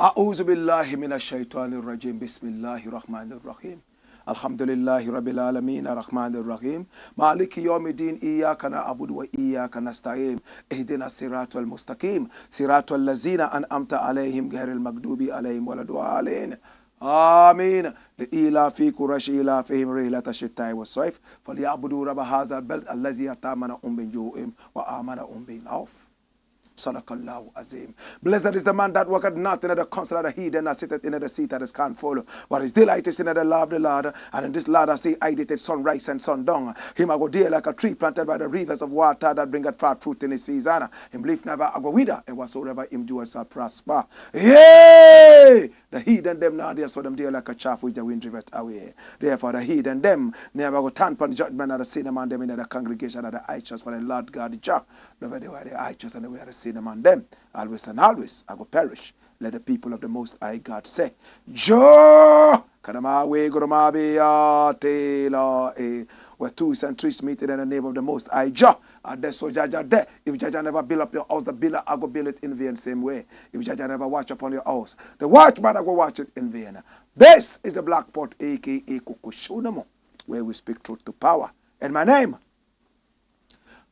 أعوذ بالله من الشيطان الرجيم بسم الله الرحمن الرحيم الحمد لله رب العالمين الرحمن الرحيم مالك يوم الدين إياك نعبد وإياك نستعين اهدنا الصراط المستقيم صراط الذين أنعمت عليهم غير المغضوب عليهم ولا الضالين آمين لإيلاف قريش إيلافهم رحلة الشتاء والصيف فليعبدوا رب هذا البلد الذي أطعمهم من جوع وآمنهم من خوف. Sadakallahu Azim. Blessed is the man that worketh not in the counsel of the heathen, that sitteth in the seat that is can't follow. But his delight is in the law of the Lord, and in this law I see I did sunrise and sundown. Him I go dear like a tree planted by the rivers of water that bringeth forth fruit in his season. Him leaf never I go wither, and whatsoever him doeth shall prosper. Yea! The heathen them now there, so them dear like a chaff which the wind driveth away. Therefore the heathen them never go turn upon judgment of the sin among them in the congregation of the righteous, for the Lord God Jah. Never they were the righteous and they were the sin among them. Always and always I go perish. Let the people of the Most High God say, Joe! Where two and three meet in the name of the Most High Jah. And that's so Jaja there. If Jaja never build up your house, the builder I go build it in vain same way. If Jaja never watch upon your house, the watchman I go watch it in vain. This is the Black Pot, aka Kukushunamo, where we speak truth to power. And my name,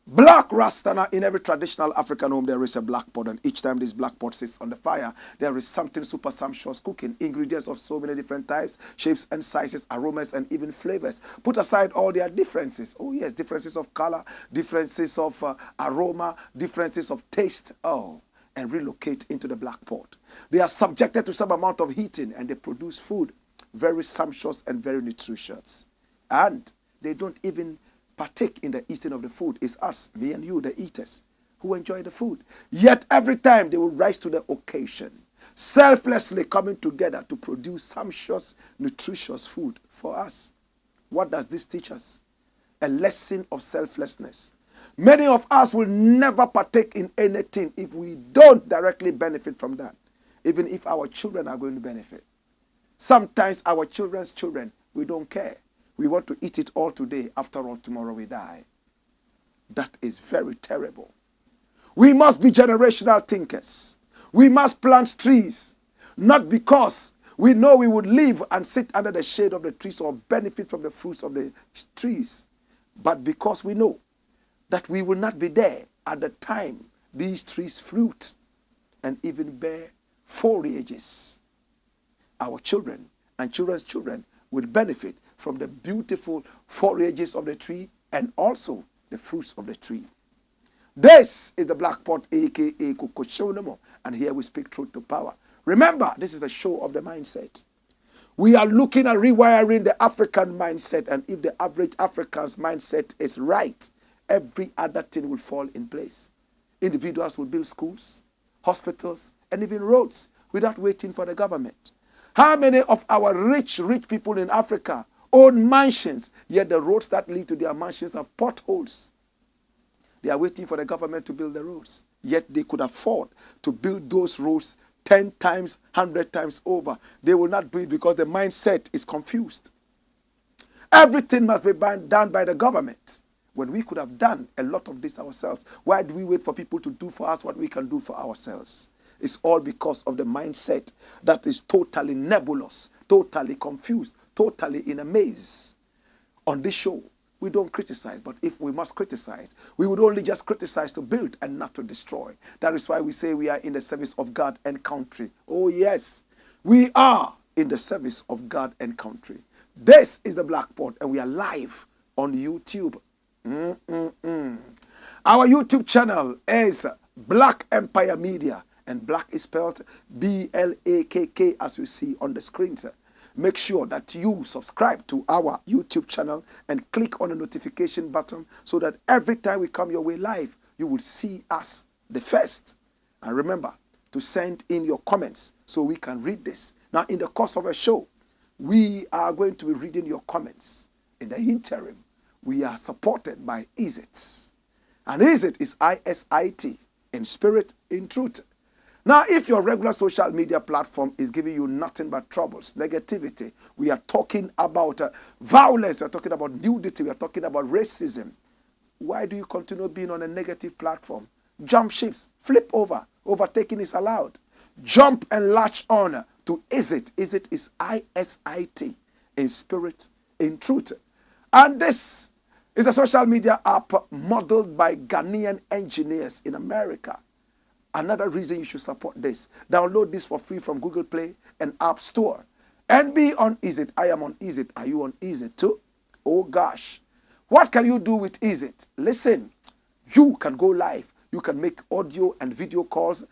Black Rasta. In every traditional African home there is a black pot, and each time this black pot sits on the fire, there is something super sumptuous cooking. Ingredients of so many different types, shapes and sizes, aromas and even flavors. Put aside all their differences. Oh yes, differences of color, differences of aroma, differences of taste. Oh, and relocate into the black pot. They are subjected to some amount of heating and they produce food very sumptuous and very nutritious. And they don't even partake in the eating of the food. Is us, me and you, the eaters, who enjoy the food. Yet every time they will rise to the occasion, selflessly coming together to produce sumptuous, nutritious food for us. What does this teach us? A lesson of selflessness. Many of us will never partake in anything if we don't directly benefit from that, even if our children are going to benefit. Sometimes our children's children, we don't care. We want to eat it all today. After all, tomorrow we die. That is very terrible. We must be generational thinkers. We must plant trees, not because we know we would live and sit under the shade of the trees or benefit from the fruits of the trees, but because we know that we will not be there at the time these trees fruit and even bear foliages. Our children and children's children will benefit from the beautiful foliages of the tree and also the fruits of the tree. This is the Black Pot, aka Kukushonamo, and here we speak truth to power. Remember, this is a show of the mindset. We are looking at rewiring the African mindset, and if the average African's mindset is right, every other thing will fall in place. Individuals will build schools, hospitals, and even roads without waiting for the government. How many of our rich people in Africa own mansions, yet the roads that lead to their mansions have potholes? They are waiting for the government to build the roads, yet they could afford to build those roads 10 times, 100 times over. They will not do it because the mindset is confused. Everything must be done by the government when we could have done a lot of this ourselves. Why do we wait for people to do for us what we can do for ourselves? It's all because of the mindset that is totally nebulous, totally confused, totally in a maze. On this show, we don't criticize, but if we must criticize, we would only just criticize to build and not to destroy. That is why we say we are in the service of God and country. Oh yes, we are in the service of God and country. This is the Blakk Pod, and we are live on YouTube. Our YouTube channel is Blakk Empire Media, and Blakk is spelled B-L-A-K-K, as you see on the screen, sir. Make sure that you subscribe to our YouTube channel and click on the notification button so that every time we come your way live, you will see us the first. And remember to send in your comments so we can read this. Now, in the course of a show, we are going to be reading your comments. In the interim, we are supported by ISIT. And ISIT is I-S-I-T, in spirit, in truth. Now, if your regular social media platform is giving you nothing but troubles, negativity, we are talking about violence, we are talking about nudity, we are talking about racism. Why do you continue being on a negative platform? Jump ships, flip over. Overtaking is allowed. Jump and latch on to ISIT. ISIT is I-S-I-T, in spirit, in truth. And this is a social media app modeled by Ghanaian engineers in America. Another reason you should support this. Download this for free from Google Play and App Store. And be on ISIT. I am on ISIT. Are you on ISIT too? Oh gosh. What can you do with ISIT? Listen, you can go live. You can make audio and video calls,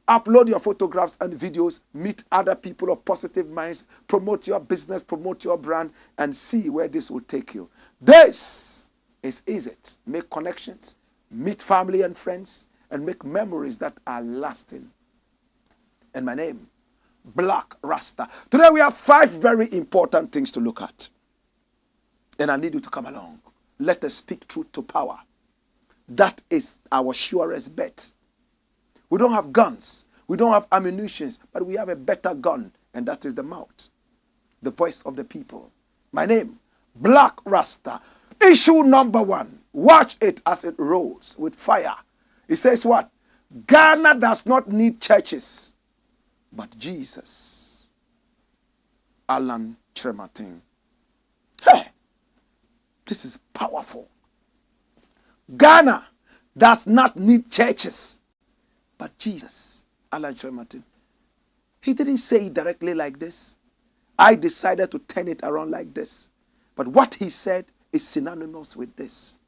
upload your photographs and videos, meet other people of positive minds, promote your business, promote your brand, and see where this will take you. This is ISIT. Make connections, meet family and friends, and make memories that are lasting. And my name, Blakk Rasta. Today we have 5 very important things to look at. And I need you to come along. Let us speak truth to power. That is our surest bet. We don't have guns. We don't have ammunition, but we have a better gun, and that is the mouth, the voice of the people. My name, Blakk Rasta. Issue number 1. Watch it as it rolls with fire. It says what? Ghana does not need churches, but Jesus. Alan KYEREMATENG. Hey, this is powerful. Ghana does not need churches, but Jesus. Alan KYEREMATENG. He didn't say it directly like this. I decided to turn it around like this. But what he said is synonymous with this.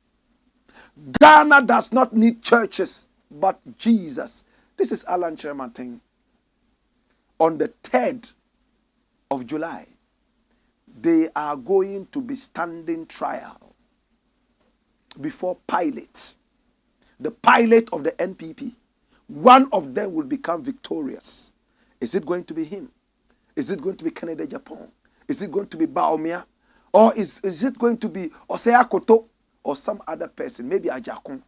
Ghana does not need churches, but Jesus. This is Alan KYEREMATENG. On the 3rd of July, they are going to be standing trial before Pilate, the Pilate of the NPP. One of them will become victorious. Is it going to be him? Is it going to be Canada, Japan? Is it going to be Bawumia? Or is it going to be Osea Koto or some other person, maybe Ajakun?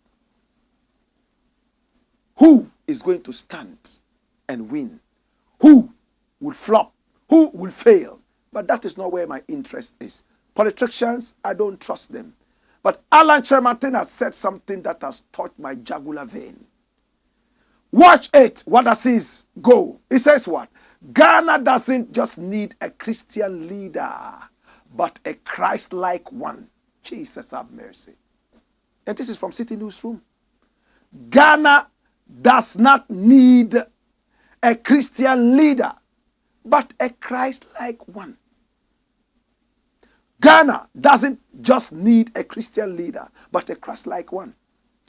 Who is going to stand and win? Who will flop? Who will fail? But that is not where my interest is. Politicians, I don't trust them. But Alan KYEREMATENG has said something that has touched my jugular vein. Watch it. What does he go? He says what? Ghana doesn't just need a Christian leader, but a Christ-like one. Jesus have mercy. And this is from City Newsroom. Ghana does not need a Christian leader, but a Christ-like one. Ghana doesn't just need a Christian leader, but a Christ-like one.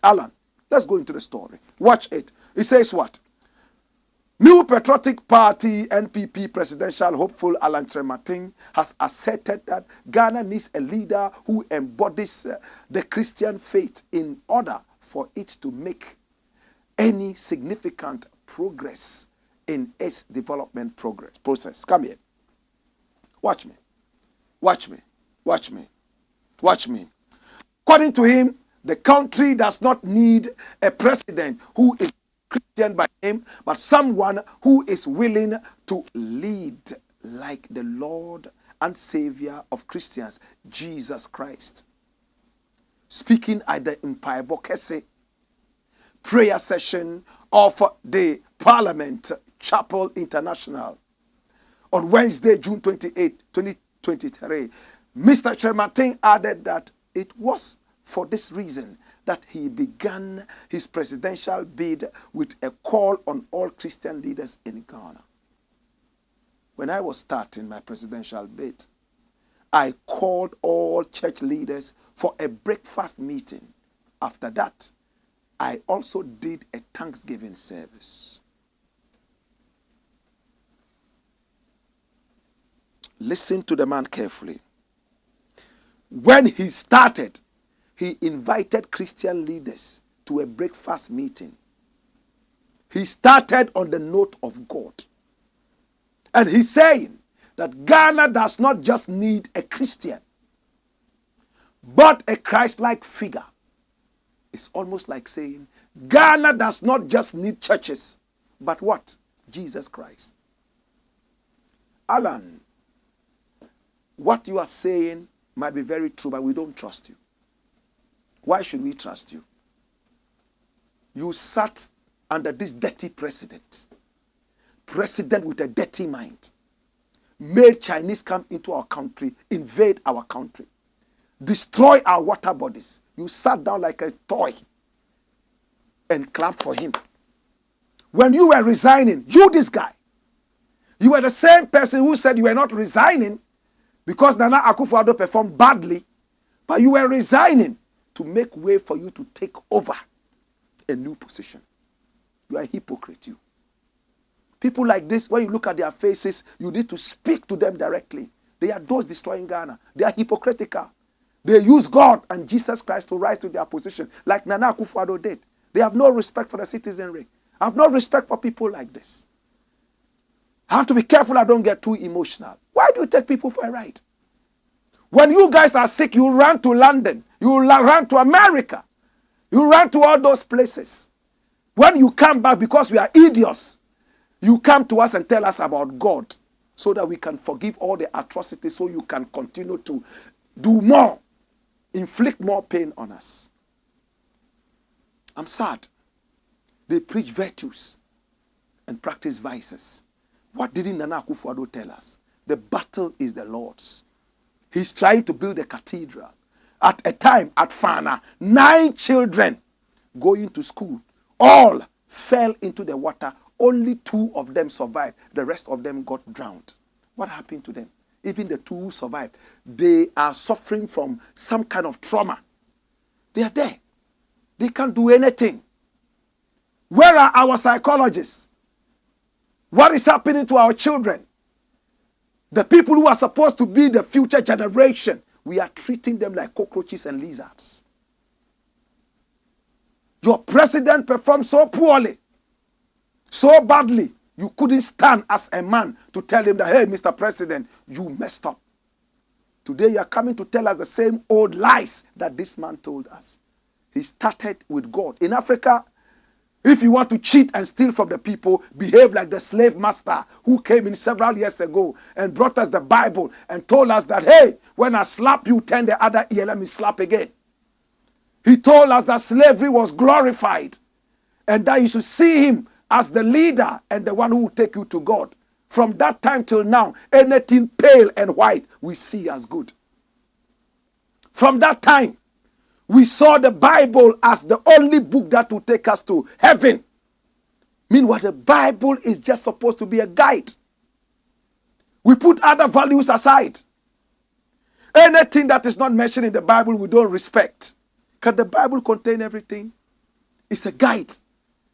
Alan, let's go into the story. Watch it. It says what? New Patriotic Party NPP presidential hopeful Alan KYEREMATENG has asserted that Ghana needs a leader who embodies the Christian faith in order for it to make any significant progress in its development process. Come here. Watch me. Watch me. Watch me. Watch me. According to him, the country does not need a president who is Christian by name, but someone who is willing to lead like the Lord and Savior of Christians, Jesus Christ. Speaking at the Empire Bokese prayer session of the Parliament Chapel International on Wednesday, June 28, 2023, Mr. KYEREMATENG added that it was for this reason that he began his presidential bid with a call on all Christian leaders in Ghana. When I was starting my presidential bid, I called all church leaders for a breakfast meeting. After that, I also did a Thanksgiving service. Listen to the man carefully. When he started, he invited Christian leaders to a breakfast meeting. He started on the note of God. And he's saying that Ghana does not just need a Christian, but a Christ-like figure. It's almost like saying Ghana does not just need churches, but what? Jesus Christ. Alan, what you are saying might be very true, but we don't trust you. Why should we trust you? You sat under this dirty president with a dirty mind, made Chinese come into our country, invade our country, destroy our water bodies. You sat down like a toy and clapped for him. When you were resigning, you, this guy, you were the same person who said you were not resigning because Nana Akufo-Addo performed badly, but you were resigning to make way for you to take over a new position. You are a hypocrite, you. People like this, when you look at their faces, you need to speak to them directly. They are those destroying Ghana. They are hypocritical. They use God and Jesus Christ to rise to their position, like Nana Akufo-Addo did. They have no respect for the citizenry. I have no respect for people like this. I have to be careful I don't get too emotional. Why do you take people for a ride? When you guys are sick, you run to London. You run to America. You run to all those places. When you come back, because we are idiots, you come to us and tell us about God so that we can forgive all the atrocities so you can continue to do more, inflict more pain on us. I'm sad. They preach virtues and practice vices. What didn't Nana Akufo-Addo tell us? The battle is the Lord's. He's trying to build a cathedral. At a time, at Fana, 9 children going to school, all fell into the water. Only 2 of them survived. The rest of them got drowned. What happened to them? Even the 2 who survived, they are suffering from some kind of trauma. They are there. They can't do anything. Where are our psychologists? What is happening to our children? The people who are supposed to be the future generation, we are treating them like cockroaches and lizards. Your president performed so poorly, so badly, you couldn't stand as a man to tell him that, hey, Mr. President, you messed up. Today you are coming to tell us the same old lies that this man told us. He started with God. In Africa, if you want to cheat and steal from the people, behave like the slave master who came in several years ago and brought us the Bible and told us that, hey, when I slap you, turn the other ear, let me slap again. He told us that slavery was glorified and that you should see him as the leader and the one who will take you to God. From that time till now, anything pale and white we see as good. From that time, we saw the Bible as the only book that will take us to heaven. Meanwhile, the Bible is just supposed to be a guide. We put other values aside. Anything that is not mentioned in the Bible, we don't respect. Can the Bible contain everything? It's a guide.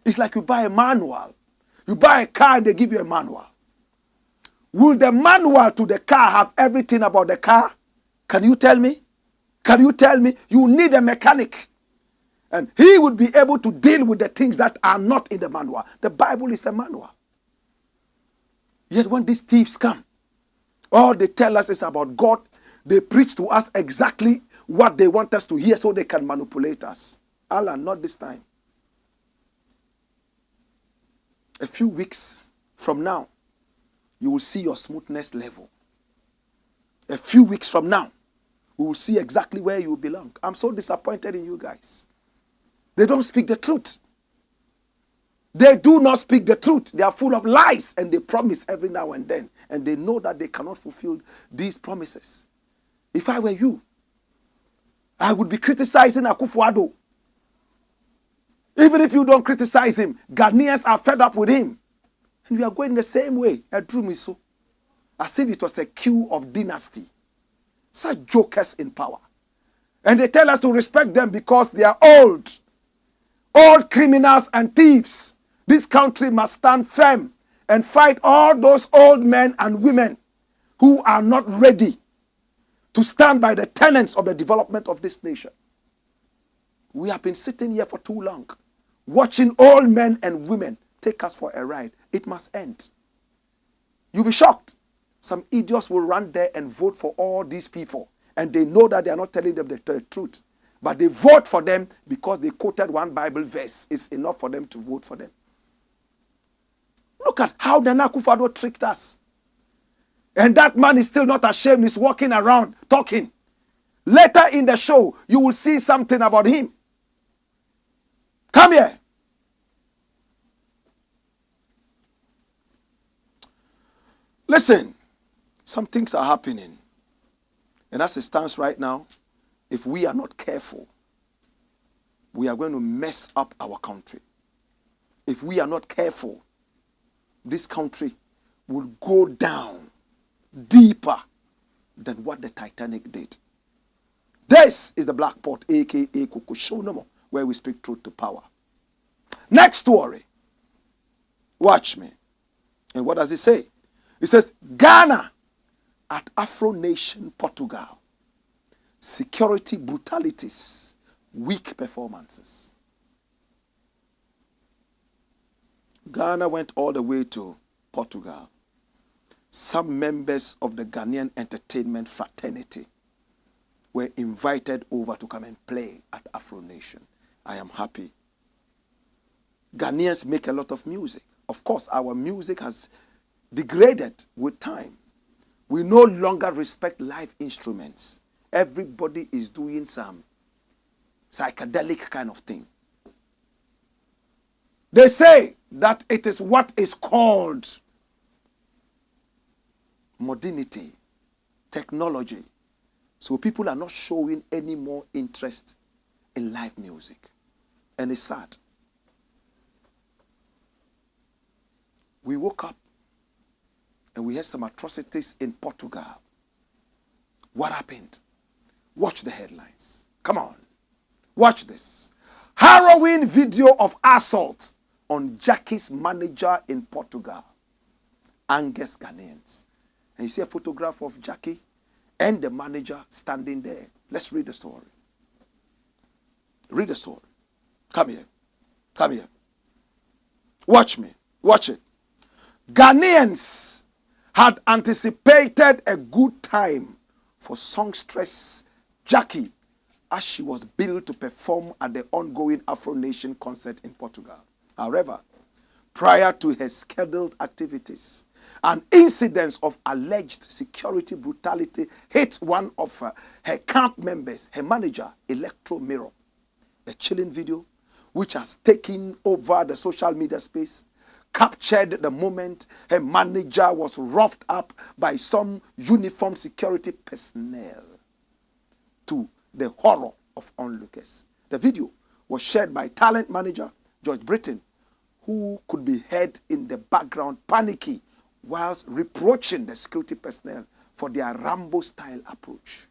It's like you buy a manual. You buy a car and they give you a manual. Will the manual to the car have everything about the car? Can you tell me? Can you tell me? You need a mechanic. And he would be able to deal with the things that are not in the manual. The Bible is a manual. Yet when these thieves come, all they tell us is about God. They preach to us exactly what they want us to hear so they can manipulate us. Allah, not this time. A few weeks from now, you will see your smoothness level. A few weeks from now, we will see exactly where you belong. I'm so disappointed in you guys. They don't speak the truth. They do not speak the truth. They are full of lies and they promise every now and then. And they know that they cannot fulfill these promises. If I were you, I would be criticizing Akufo-Addo. Even if you don't criticize him, Ghanaians are fed up with him. And we are going the same way. As if it was a queue of dynasty. Such jokers in power. And they tell us to respect them because they are old. Old criminals and thieves. This country must stand firm and fight all those old men and women who are not ready to stand by the tenets of the development of this nation. We have been sitting here for too long, watching old men and women take us for a ride. It must end. You'll be shocked. Some idiots will run there and vote for all these people, and they know that they are not telling them the truth. But they vote for them because they quoted one Bible verse. It's enough for them to vote for them. Look at how Nana Akufo-Addo tricked us. And that man is still not ashamed. He's walking around talking. Later in the show, you will see something about him. Come here. Listen, some things are happening. And as it stands right now, if we are not careful, we are going to mess up our country. If we are not careful, this country will go down deeper than what the Titanic did. This is the Black Port, aka Kukushonomo, where we speak truth to power. Next story. Watch me. And what does it say? It says, Ghana at AFRONATION, Portugal. Security brutalities, weak performances. Ghana went all the way to Portugal. Some members of the Ghanaian entertainment fraternity were invited over to come and play at AFRONATION. I am happy. Ghanaians make a lot of music. Of course, our music has degraded with time. We no longer respect live instruments. Everybody is doing some psychedelic kind of thing. They say that it is what is called modernity, technology. So people are not showing any more interest in live music. And it's sad. We woke up and we had some atrocities in Portugal. What happened? Watch the headlines. Come on. Watch this. Harrowing video of assault on Jackie's manager in Portugal. Angers Ghanaians. And you see a photograph of Jackie and the manager standing there. Let's read the story. Read the story. Come here. Come here. Watch me. Watch it. Ghanaians had anticipated a good time for songstress Jackie as she was billed to perform at the ongoing AFRONATION concert in Portugal. However, prior to her scheduled activities, an incident of alleged security brutality hit one of her camp members, her manager, Electro Mirror. A chilling video, which has taken over the social media space, captured the moment her manager was roughed up by some uniformed security personnel, to the horror of onlookers. The video was shared by talent manager George Britton, who could be heard in the background panicking whilst reproaching the security personnel for their Rambo-style approach.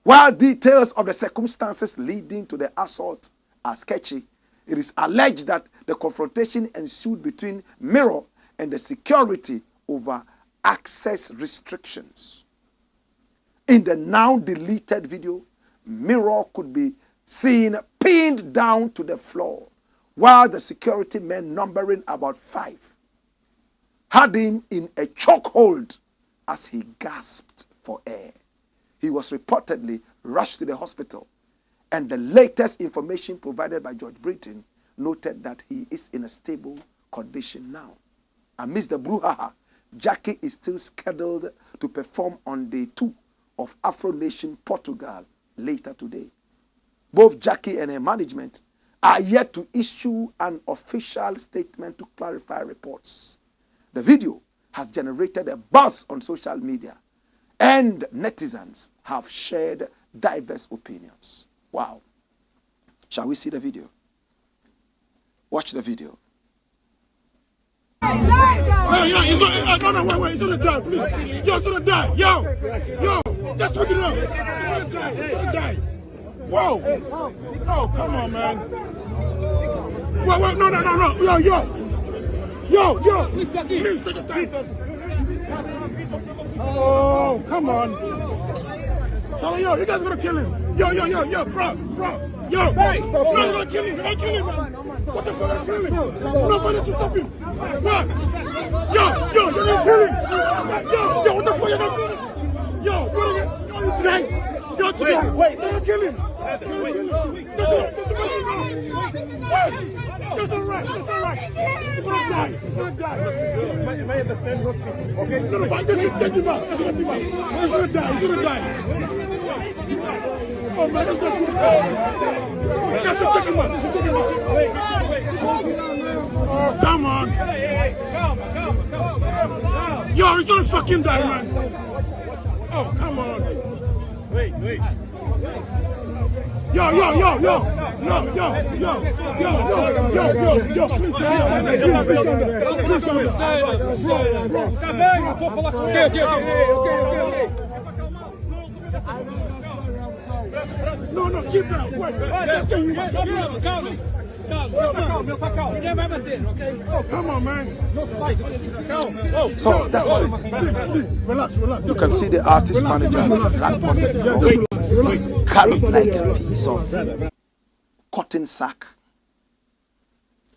While details of the circumstances leading to the assault are sketchy, it is alleged that the confrontation ensued between Mirror and the security over access restrictions. In the now deleted video, Mirror could be seen pinned down to the floor, while the security men, numbering about 5, had him in a chokehold as he gasped for air. He was reportedly rushed to the hospital, and the latest information provided by George Britton noted that he is in a stable condition now. Amidst the brouhaha, Jackie is still scheduled to perform on day 2 of AFRONATION Portugal later today. Both Jackie and her management are yet to issue an official statement to clarify reports. The video has generated a buzz on social media, and netizens have shared diverse opinions. Wow. Shall we see the video? Watch the video. Yo, he's gonna die, please. Yo, he's gonna die. Yo. Just pick it up. You're gonna die. Whoa. Oh, come on, man. Whoa, no. Yo. Please take your time. Oh, come on. So, yo, you guys are gonna kill him. Yo, bro. Yo, you're gonna kill him. Man. What the fuck are you killing him? Nobody to stop him. What? Yo, you're gonna kill him. Yo, what the fuck are you gonna do? Yo, what are you doing? Yo, wait, you're gonna kill him. That's all right. He's gonna die. My understanding. Okay? No, but this is take him out. He's gonna die. Oh, man, that's not good. That's a take him out. Wait. Oh, come on. Hey, calm. Yo, he's gonna fucking die, man. Oh, come on. Wait. Yo. No, keep down. Wait. Calma. Ninguém vai bater, okay? Oh, come on, man. So that's what it is. Relax. You can see the artist manager carried like a piece of cotton sack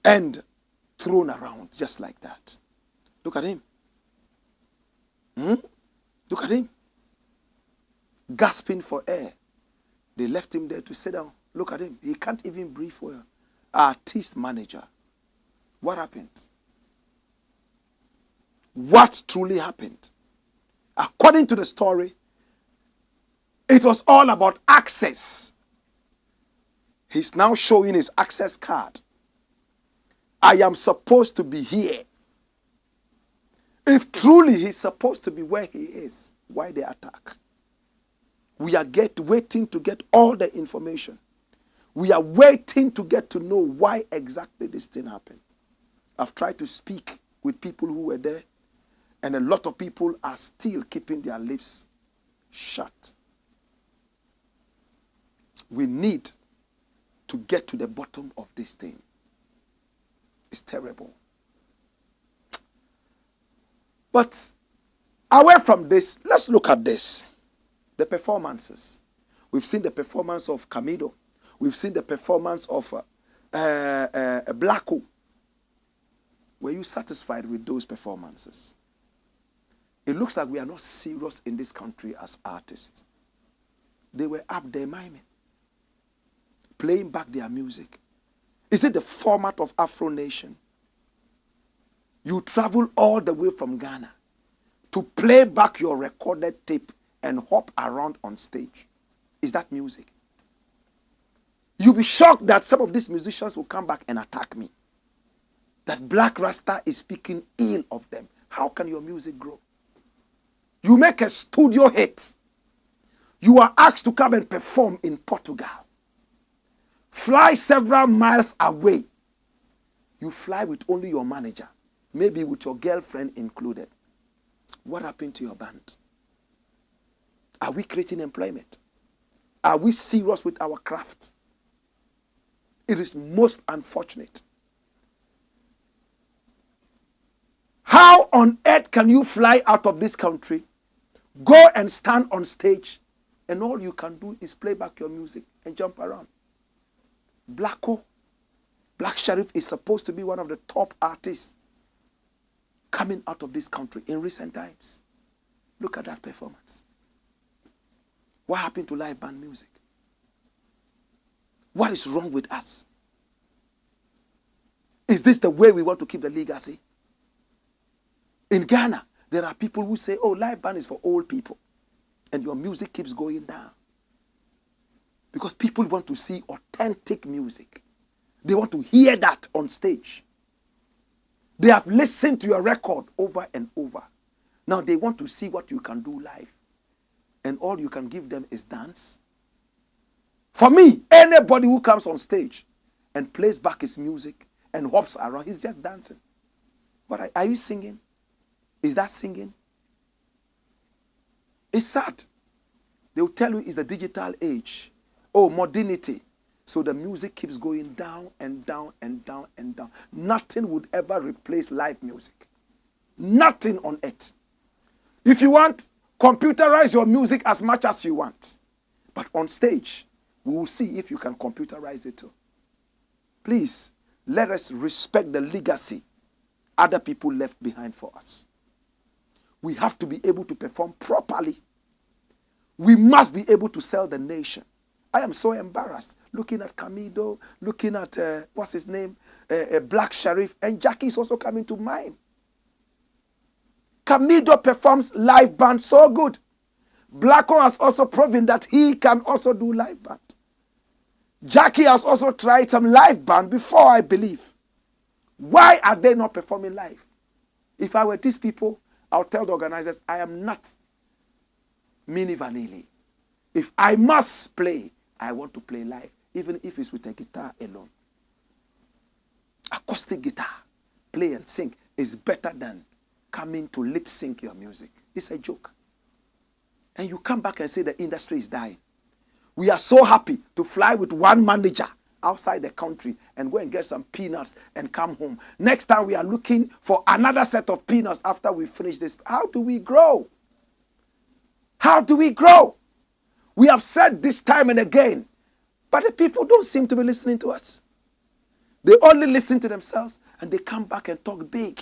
and thrown around just like that. Look at him. Look at him. Gasping for air. They left him there to sit down. Look at him. He can't even breathe well. Artist manager. What happened? What truly happened? According to the story, it was all about access. He's now showing his access card. I am supposed to be here. If truly he's supposed to be where he is, why the attack? We are waiting to get all the information. We are waiting to get to know why exactly this thing happened. I've tried to speak with people who were there, and a lot of people are still keeping their lips shut. We need to get to the bottom of this thing. It's terrible. But away from this, let's look at this. The performances. We've seen the performance of Amidu. We've seen the performance of Blakk. Were you satisfied with those performances? It looks like we are not serious in this country as artists. They were up there miming, playing back their music. Is it the format of AFRONATION? You travel all the way from Ghana to play back your recorded tape and hop around on stage. Is that music? You'll be shocked that some of these musicians will come back and attack me. That Black Rasta is speaking ill of them. How can your music grow? You make a studio hit. You are asked to come and perform in Portugal. Fly several miles away. You fly with only your manager, maybe with your girlfriend included. What happened to your band? Are we creating employment? Are we serious with our craft? It is most unfortunate. How on earth can you fly out of this country, go and stand on stage, and all you can do is play back your music and jump around? Blakk Sharif is supposed to be one of the top artists coming out of this country in recent times. Look at that performance. What happened to live band music? What is wrong with us? Is this the way we want to keep the legacy? In Ghana, there are people who say, oh, live band is for old people. And your music keeps going down. Because people want to see authentic music. They want to hear that on stage. They have listened to your record over and over. Now they want to see what you can do live. And all you can give them is dance. For me, anybody who comes on stage and plays back his music and hops around, he's just dancing. What are you singing? Is that singing? It's sad. They will tell you it's the digital age. Oh, modernity. So the music keeps going down and down and down and down. Nothing would ever replace live music. Nothing on earth. If you want, computerize your music as much as you want. But on stage, we will see if you can computerize it too. Please, let us respect the legacy other people left behind for us. We have to be able to perform properly. We must be able to sell the nation. I am so embarrassed looking at Camido, looking at, what's his name, Blakk Sheriff, and Jackie is also coming to mind. Camido performs live band so good. Blakk has also proven that he can also do live band. Jackie has also tried some live band before, I believe. Why are they not performing live? If I were these people, I'll tell the organizers, I am not Mini Vanilli. If I must play, I want to play live, even if it's with a guitar alone. Acoustic guitar, play and sing, is better than coming to lip sync your music. It's a joke. And you come back and say the industry is dying. We are so happy to fly with one manager outside the country and go and get some peanuts and come home. Next time we are looking for another set of peanuts after we finish this. How do we grow? How do we grow? We have said this time and again, but the people don't seem to be listening to us. They only listen to themselves and they come back and talk big.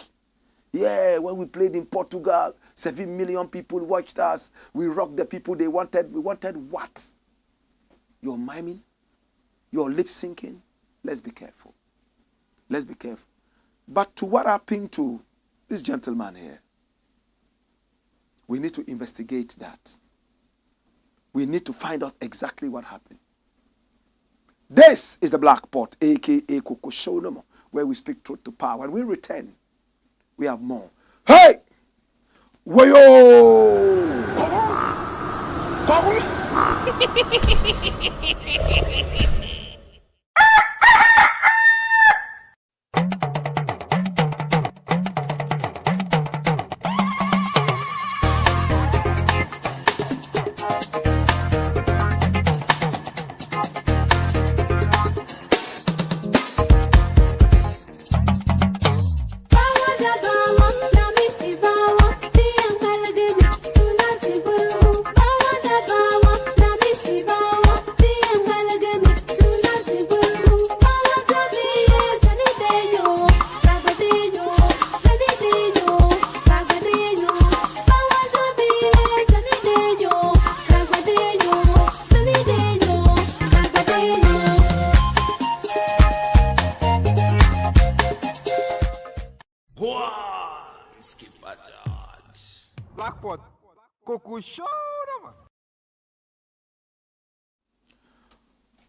Yeah, when we played in Portugal, 7 million people watched us. We rocked the people they wanted. We wanted what? You're miming? You're lip syncing? Let's be careful. Let's be careful. But to what happened to this gentleman here, we need to investigate that. We need to find out exactly what happened. This is the Blakk Pot, a.k.a. Koko Show No More, where we speak truth to power. When we return, we have more. Hey! Wayo!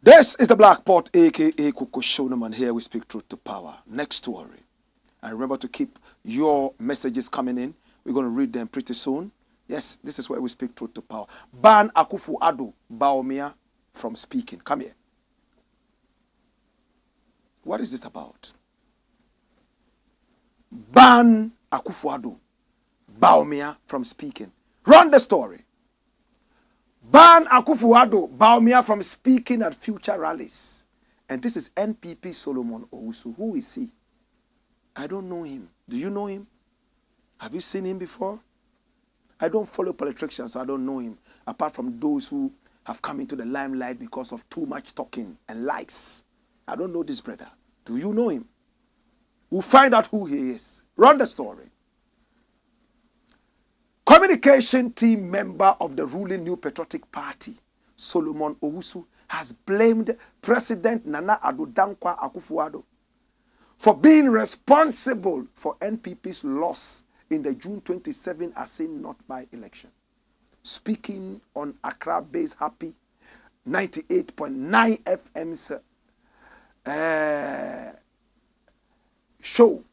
This is the Blakk Pot, a.k.a. Koko Show No More. Here we speak truth to power. Next story. And remember to keep your messages coming in. We're going to read them pretty soon. Yes, this is where we speak truth to power. Ban Akufo-Addo, Bawumia, from speaking. Come here. What is this about? Ban Akufo-Addo, Bawumia, from speaking. Run the story. Ban Akufo-Addo, Bawumia, from speaking at future rallies. And this is NPP Solomon Owusu. Who is he? I don't know him. Do you know him? Have you seen him before? I don't follow politicians, so I don't know him. Apart from those who have come into the limelight because of too much talking and likes. I don't know this brother. Do you know him? We'll find out who he is. Run the story. Communication team member of the ruling New Patriotic Party, Solomon Owusu, has blamed President Nana Addo Dankwa Akufo-Addo for being responsible for NPP's loss in the June 27 Assin North by-election. Speaking on Accra-based Happy 98.9 FM's show,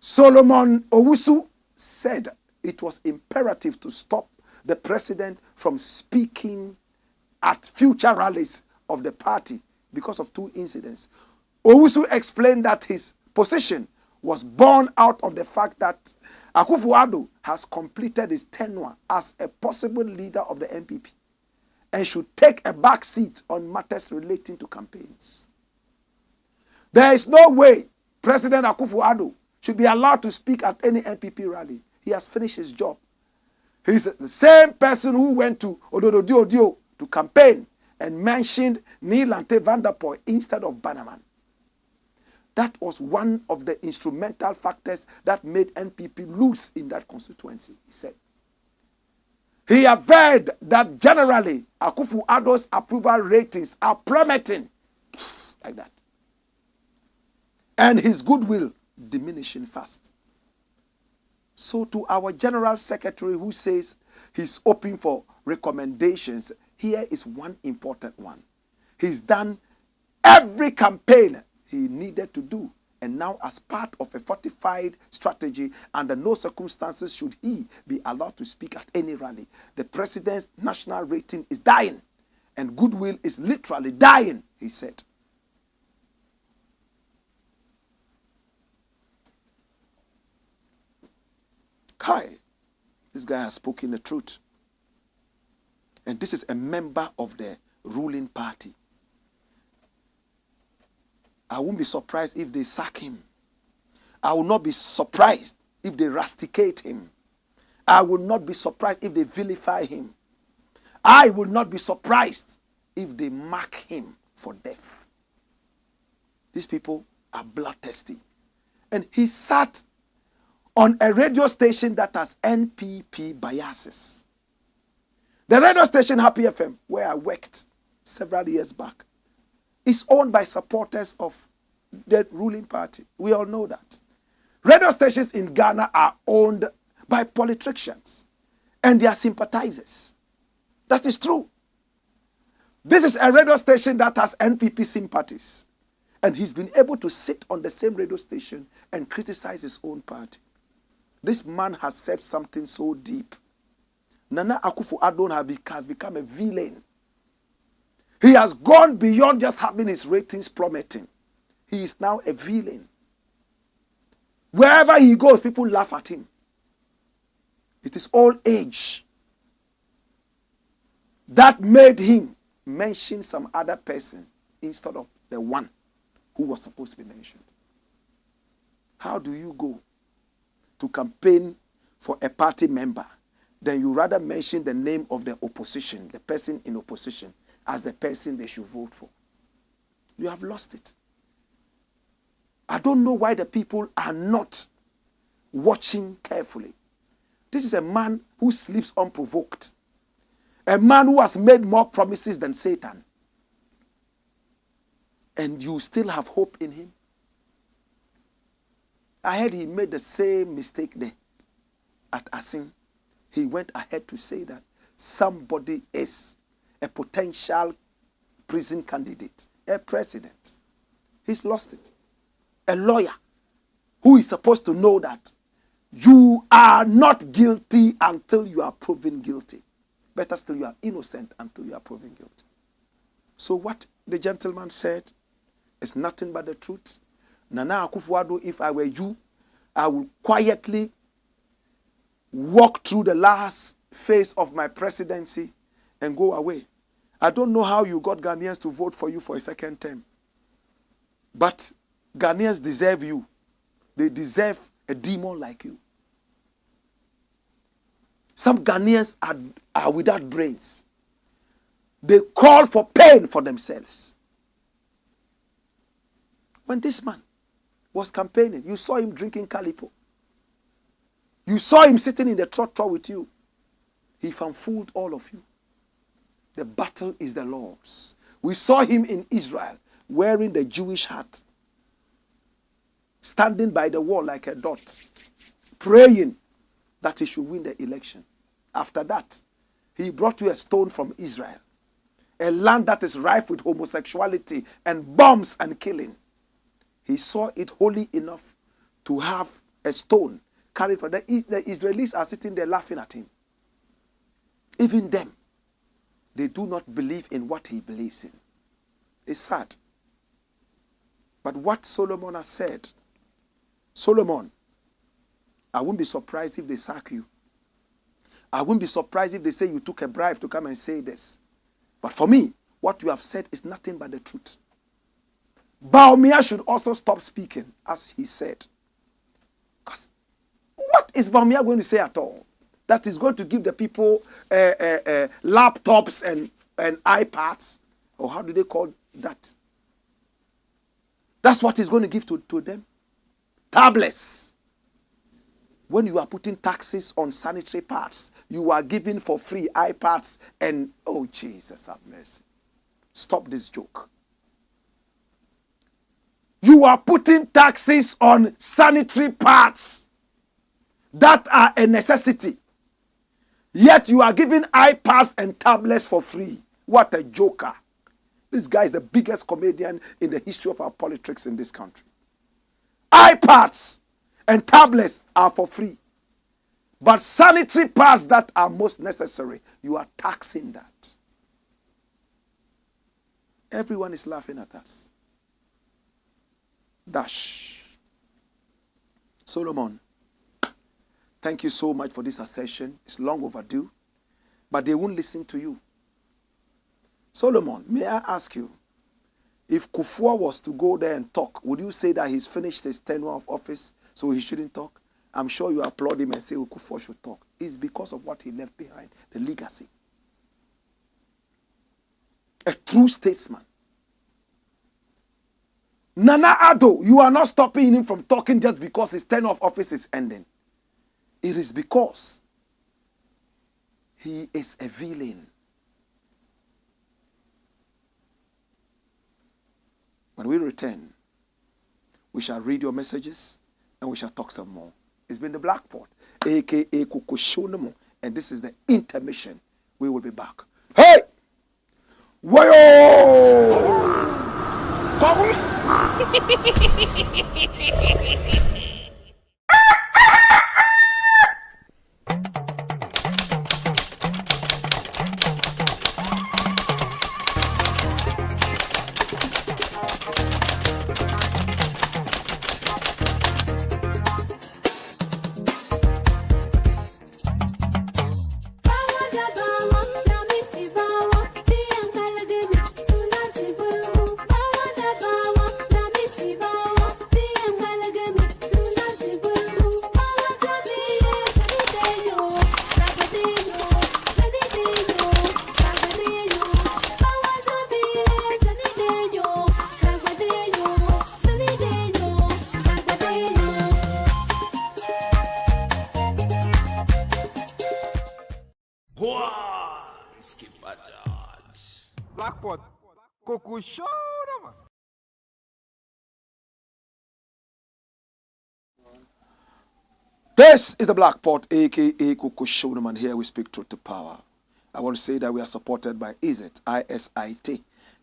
Solomon Owusu said it was imperative to stop the president from speaking at future rallies of the party because of two incidents. Owusu explained that his position was born out of the fact that Akufo-Addo has completed his tenure as a possible leader of the NPP and should take a back seat on matters relating to campaigns. There is no way President Akufo-Addo should be allowed to speak at any NPP rally. He has finished his job. He's the same person who went to Ododo to campaign and mentioned Neelante van der Poel instead of Bannerman. That was one of the instrumental factors that made NPP lose in that constituency, he said. He averred that generally Akufo-Addo's approval ratings are plummeting like that, and his goodwill diminishing fast. So to our General Secretary who says he's open for recommendations, here is one important one. He's done every campaign he needed to do, and now as part of a fortified strategy, under no circumstances should he be allowed to speak at any rally. The president's national rating is dying, and goodwill is literally dying, he said. Kai, this guy has spoken the truth. And this is a member of the ruling party. I won't be surprised if they sack him. I will not be surprised if they rusticate him. I will not be surprised if they vilify him. I will not be surprised if they mark him for death. These people are bloodthirsty. And he sat on a radio station that has NPP biases. The radio station Happy FM, where I worked several years back, is owned by supporters of the ruling party. We all know that. Radio stations in Ghana are owned by politicians and their sympathizers. That is true. This is a radio station that has NPP sympathies. And he's been able to sit on the same radio station and criticize his own party. This man has said something so deep. Nana Akufo-Addo has become a villain. He has gone beyond just having his ratings plummeting. He is now a villain. Wherever he goes, people laugh at him. It is old age that made him mention some other person instead of the one who was supposed to be mentioned. How do you go to campaign for a party member, then you rather mention the name of the opposition, the person in opposition, as the person they should vote for? You have lost it. I don't know why the people are not watching carefully. This is a man who sleeps unprovoked. A man who has made more promises than Satan. And you still have hope in him? I heard he made the same mistake there at Asin. He went ahead to say that somebody is a potential prison candidate, a president. He's lost it. A lawyer who is supposed to know that you are not guilty until you are proven guilty. Better still, you are innocent until you are proven guilty. So what the gentleman said is nothing but the truth. Nana Akufo-Addo, if I were you, I would quietly walk through the last phase of my presidency and go away. I don't know how you got Ghanaians to vote for you for a second term. But Ghanaians deserve you. They deserve a demon like you. Some Ghanaians are without brains. They call for pain for themselves. When this man was campaigning, you saw him drinking Calipo. You saw him sitting in the trottoir with you. He fooled all of you. The battle is the Lord's. We saw him in Israel wearing the Jewish hat, standing by the wall like a dot, praying that he should win the election. After that, he brought you a stone from Israel, a land that is rife with homosexuality and bombs and killing. He saw it holy enough to have a stone carried for them. The Israelis are sitting there laughing at him. Even them, they do not believe in what he believes in. It's sad. But what Solomon has said, Solomon I wouldn't be surprised if they sack you. I wouldn't be surprised if they say you took a bribe to come and say this. But for me, what you have said is nothing but the truth. Bawumia should also stop speaking, as he said. Because what is Bawumia going to say at all? That is going to give the people laptops and iPads? Or how do they call that? That's what he's going to give to them. Tablets. When you are putting taxes on sanitary pads, you are giving for free iPads and, oh, Jesus have mercy. Stop this joke. You are putting taxes on sanitary pads that are a necessity. Yet you are giving iPads and tablets for free. What a joker. This guy is the biggest comedian in the history of our politics in this country. iPads and tablets are for free. But sanitary pads that are most necessary, you are taxing that. Everyone is laughing at us. Dash. Solomon, thank you so much for this accession. It's long overdue. But they won't listen to you. Solomon, may I ask you, if Kufuor was to go there and talk, would you say that he's finished his tenure of office, so he shouldn't talk? I'm sure you applaud him and say, oh, Kufuor should talk. It's because of what he left behind, the legacy. A true statesman. Nana Addo, you are not stopping him from talking just because his tenure of office is ending. It is because he is a villain. When we return, we shall read your messages and we shall talk some more. It's been the Blakk Pot, aka Kukushonomo, and this is the intermission. We will be back. Hey! Wayo! Blakk Pot, Kukushonomo. This is the Blakk Pot, aka Kukushonomo, and here we speak truth to power. I want to say that we are supported by ISIT, ISIT,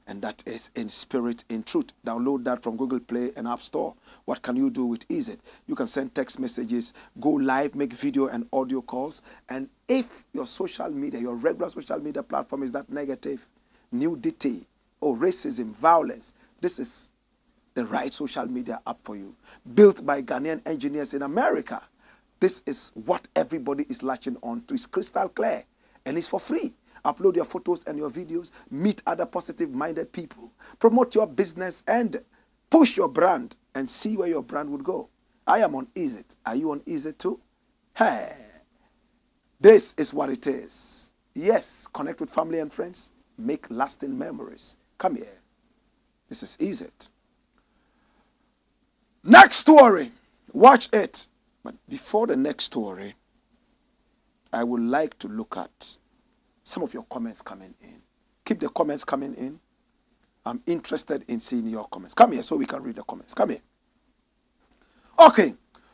and that is in spirit, in truth. Download that from Google Play and App Store. What can you do with ISIT? You can send text messages, go live, make video and audio calls, and if your social media, your regular social media platform is that negative, nudity, or racism, violence, this is the right social media app for you. Built by Ghanaian engineers in America. This is what everybody is latching on to. It's crystal clear and it's for free. Upload your photos and your videos, meet other positive-minded people, promote your business and push your brand and see where your brand would go. I am on ISIT. Are you on ISIT too? Hey, this is what it is. Yes, connect with family and friends. Make lasting memories. Come here. This is ISIT. Next story. Watch it. But before the next story, I would like to look at some of your comments coming in. Keep the comments coming in. I'm interested in seeing your comments. Come here so we can read the comments. Come here. Okay.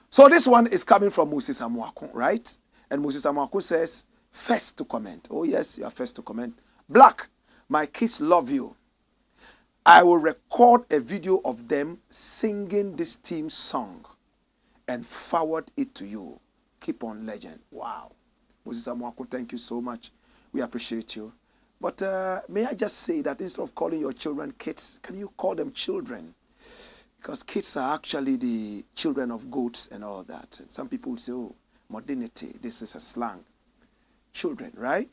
So this one is coming from Moses Amwakun, right? And Moses Amwakun says, first to comment. Oh yes, you are first to comment. Blakk, my kids love you. I will record a video of them singing this team song and forward it to you. Keep on, legend. Wow. Moses Amwakun, thank you so much. We appreciate you. But may I just say that instead of calling your children kids, can you call them children? Because kids are actually the children of goats and all that. And some people say, oh, modernity, this is a slang. Children, right?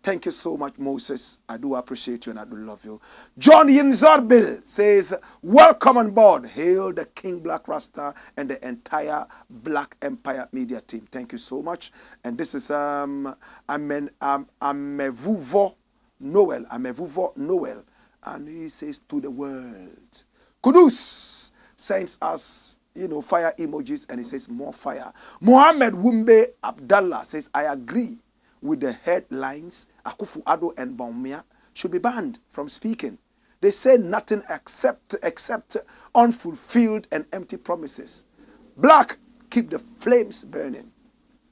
Thank you so much, Moses. I do appreciate you and I do love you. John Yinzorbil says, welcome on board. Hail the King Blakk Rasta and the entire Black Empire media team. Thank you so much. And this is Amevuvo Noel. And he says, to the world. Kudus sends us, fire emojis, and he says, more fire. Mohammed Wumbe Abdallah says, I agree with the headlines. Akufo-Addo and Bawumia should be banned from speaking. They say nothing except unfulfilled and empty promises. Blakk, keep the flames burning.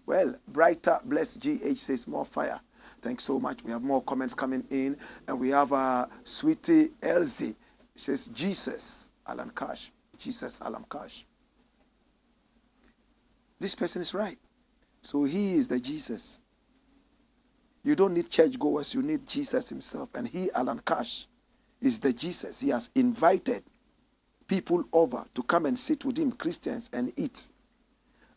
Well, Brighter Bless GH says, more fire. Thanks so much. We have more comments coming in. And we have Sweetie Elsie. She says, Jesus, Alan Cash. Jesus, Alan Cash. This person is right. So he is the Jesus. You don't need churchgoers, you need Jesus himself. And he, Alan Cash, is the Jesus. He has invited people over to come and sit with him, Christians, and eat.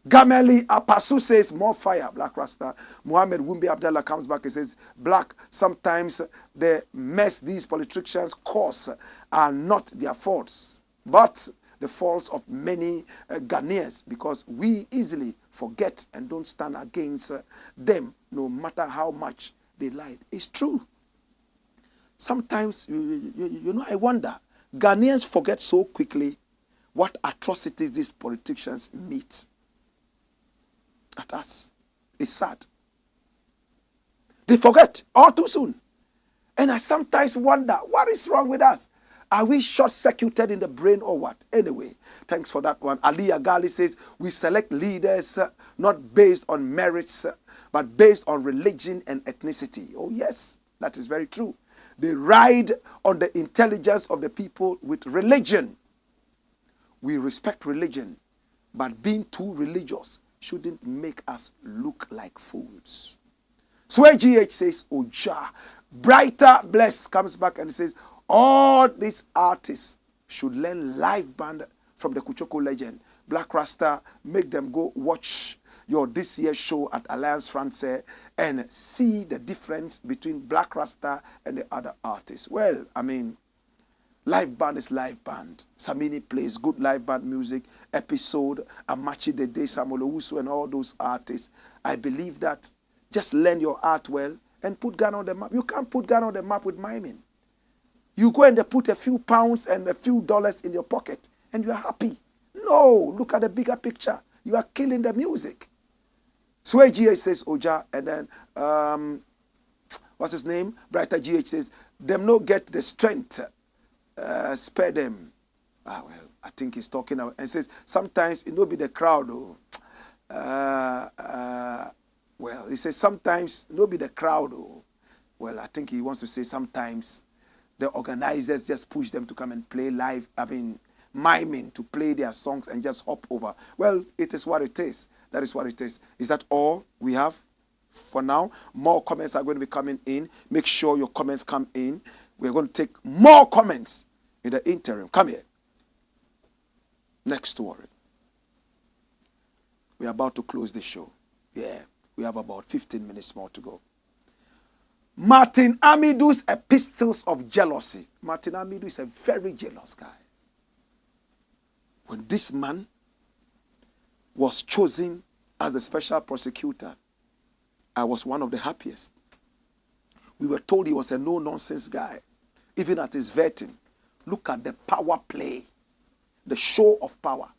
Gameli Apasu says, more fire, Blakk Rasta. Muhammad Wumbi Abdallah comes back and says, Blakk, sometimes the mess these politicians cause are not their faults, but the faults of many Ghanaians, because we easily forget and don't stand against them, no matter how much they lied. It's true. Sometimes, I wonder, Ghanaians forget so quickly what atrocities these politicians meet at us. It's sad. They forget all too soon. And I sometimes wonder, what is wrong with us? Are we short-circuited in the brain or what? Anyway, thanks for that one. Ali Agali says, we select leaders not based on merits, but based on religion and ethnicity. Oh yes, that is very true. They ride on the intelligence of the people with religion. We respect religion, but being too religious shouldn't make us look like fools. Sway GH says, Oja. Brighter Bless comes back and says, all these artists should learn live band from the Kuchoko legend. Blakk Rasta, make them go watch your this year's show at Alliance Francaise and see the difference between Blakk Rasta and the other artists. Well, I mean, live band is live band. Samini plays good live band music. Episode, Amachi Dede, Samuel Owusu, and all those artists. I believe that just learn your art well and put Ghana on the map. You can't put Ghana on the map with miming. You go and they put a few pounds and a few dollars in your pocket and you are happy. No, look at the bigger picture. You are killing the music. Sway GH says, Oja, and then, what's his name? Brighter GH says, them no get the strength, spare them. Ah, well, I think he's talking about, and says, sometimes it will be the crowd. Well, he says, sometimes it will be the crowd. Well, I think he wants to say sometimes the organizers just push them to come and play live, miming to play their songs and just hop over. Well, it is what it is. That is what it is. Is that all we have for now? More comments are going to be coming in. Make sure your comments come in. We're going to take more comments in the interim. Come here. Next story. We're about to close the show. Yeah, we have about 15 minutes more to go. Martin Amidu'S Epistles of Jealousy. Martin Amidu is a very jealous guy. When this man was chosen as the special prosecutor, I was one of the happiest. We were told he was a no-nonsense guy. Even at his vetting, look at the power play, the show of power.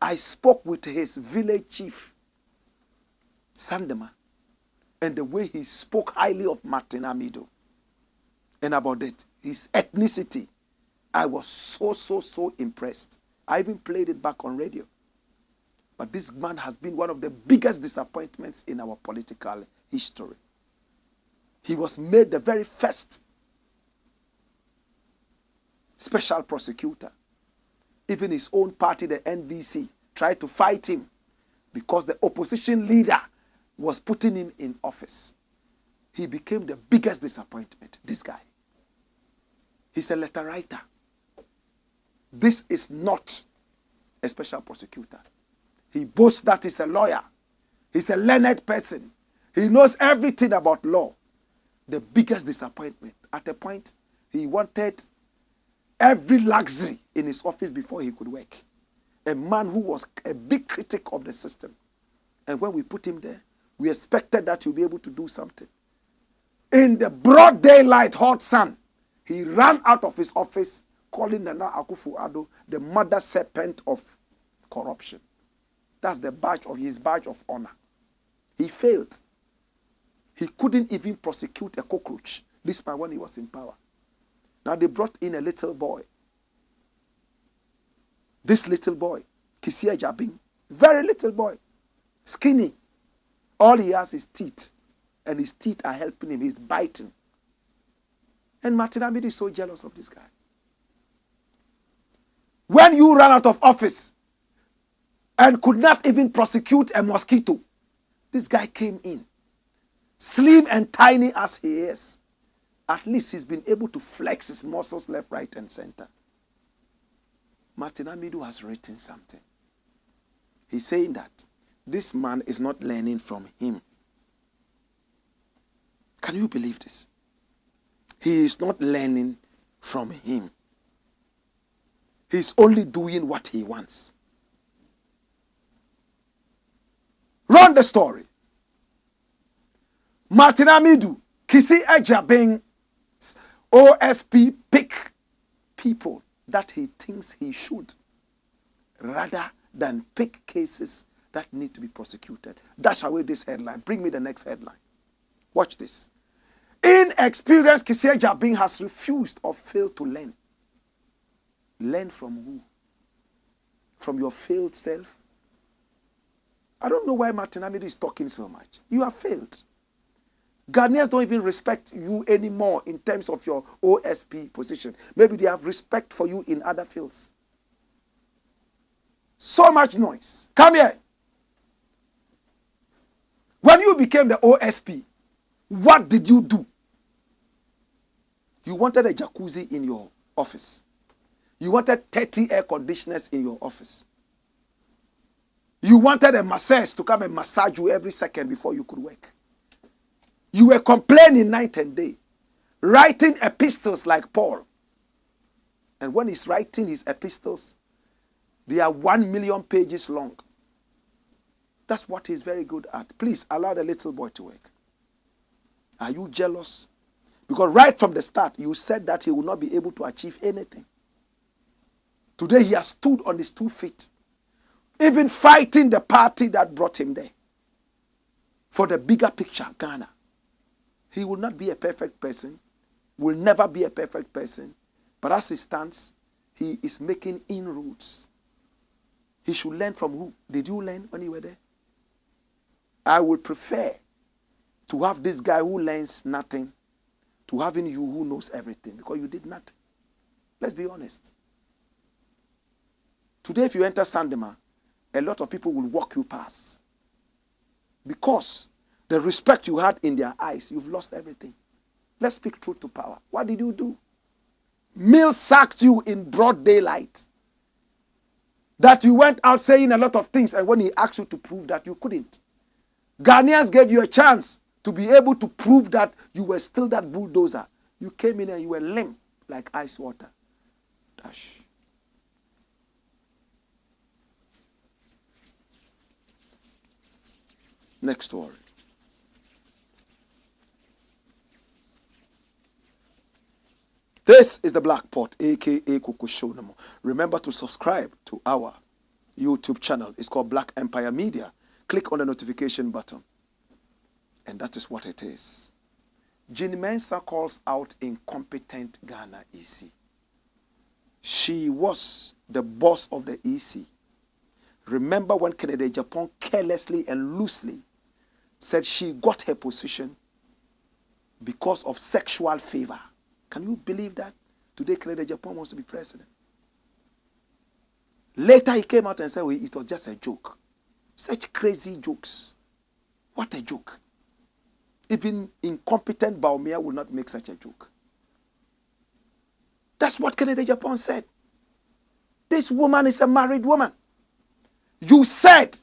I spoke with his village chief, Sandema, and the way he spoke highly of Martin Amidu and about it, his ethnicity, I was so impressed. I even played it back on radio. But this man has been one of the biggest disappointments in our political history. He was made the very first special prosecutor. Even his own party, the NDC, tried to fight him because the opposition leader was putting him in office. He became the biggest disappointment, this guy. He's a letter writer. This is not a special prosecutor. He boasts that he's a lawyer. He's a learned person. He knows everything about law. The biggest disappointment, at a point, he wanted every luxury in his office before he could work. A man who was a big critic of the system. And when we put him there, we expected that he'll be able to do something. In the broad daylight, hot sun, he ran out of his office, calling Nana Akufo-Addo the mother serpent of corruption. That's the badge of his badge of honor. He failed. He couldn't even prosecute a cockroach. This man when he was in power. Now they brought in a little boy. This little boy, Kisiejabing, very little boy, skinny. All he has is teeth. And his teeth are helping him. He's biting. And Martin Amidu is so jealous of this guy. When you ran out of office and could not even prosecute a mosquito, this guy came in. Slim and tiny as he is, at least he's been able to flex his muscles left, right, and center. Martin Amidu has written something. He's saying that this man is not learning from him. Can you believe this? He is not learning from him. He's only doing what he wants. Run the story. Martin Amidu, Kisiejabing, OSP pick people that he thinks he should, rather than pick cases that need to be prosecuted. Dash away this headline. Bring me the next headline. Watch this. Inexperienced Kisiejabing has refused or failed to learn. Learn from who? From your failed self? I don't know why Martin Amidu is talking so much. You have failed. Ghanaians don't even respect you anymore in terms of your OSP position. Maybe they have respect for you in other fields. So much noise. Come here. When you became the OSP, what did you do? You wanted a jacuzzi in your office. You wanted 30 air conditioners in your office. You wanted a massage to come and massage you every second before you could work. You were complaining night and day, writing epistles like Paul. And when he's writing his epistles, they are 1 million pages long. That's what he's very good at. Please allow the little boy to work. Are you jealous? Because right from the start, you said that he will not be able to achieve anything. Today he has stood on his 2 feet, even fighting the party that brought him there. For the bigger picture, Ghana. He will not be a perfect person, will never be a perfect person. But as he stands, he is making inroads. He should learn from who? Did you learn when you were there? I would prefer to have this guy who learns nothing to having you who knows everything, because you did nothing. Let's be honest. Today, if you enter Sandema, a lot of people will walk you past. Because the respect you had in their eyes, you've lost everything. Let's speak truth to power. What did you do? Mill sacked you in broad daylight. That you went out saying a lot of things, and when he asked you to prove that, you couldn't. Ghanaians gave you a chance to be able to prove that you were still that bulldozer. You came in and you were limp like ice water. Dash. Next story. This is the Black Pot, aka Kukushonamo. Remember to subscribe to our YouTube channel. It's called Black Empire Media. Click on the notification button. And that is what it is. MENSA calls out incompetent Ghana EC. She was the boss of the EC. Remember when Kennedy Japan carelessly and loosely said she got her position because of sexual favor. Can you believe that? Today Kennedy Japan wants to be president. Later he came out and said, well, it was just a joke. Such crazy jokes. What a joke. Even incompetent Bawumia will not make such a joke. That's what Kennedy Japan said. This woman is a married woman. You said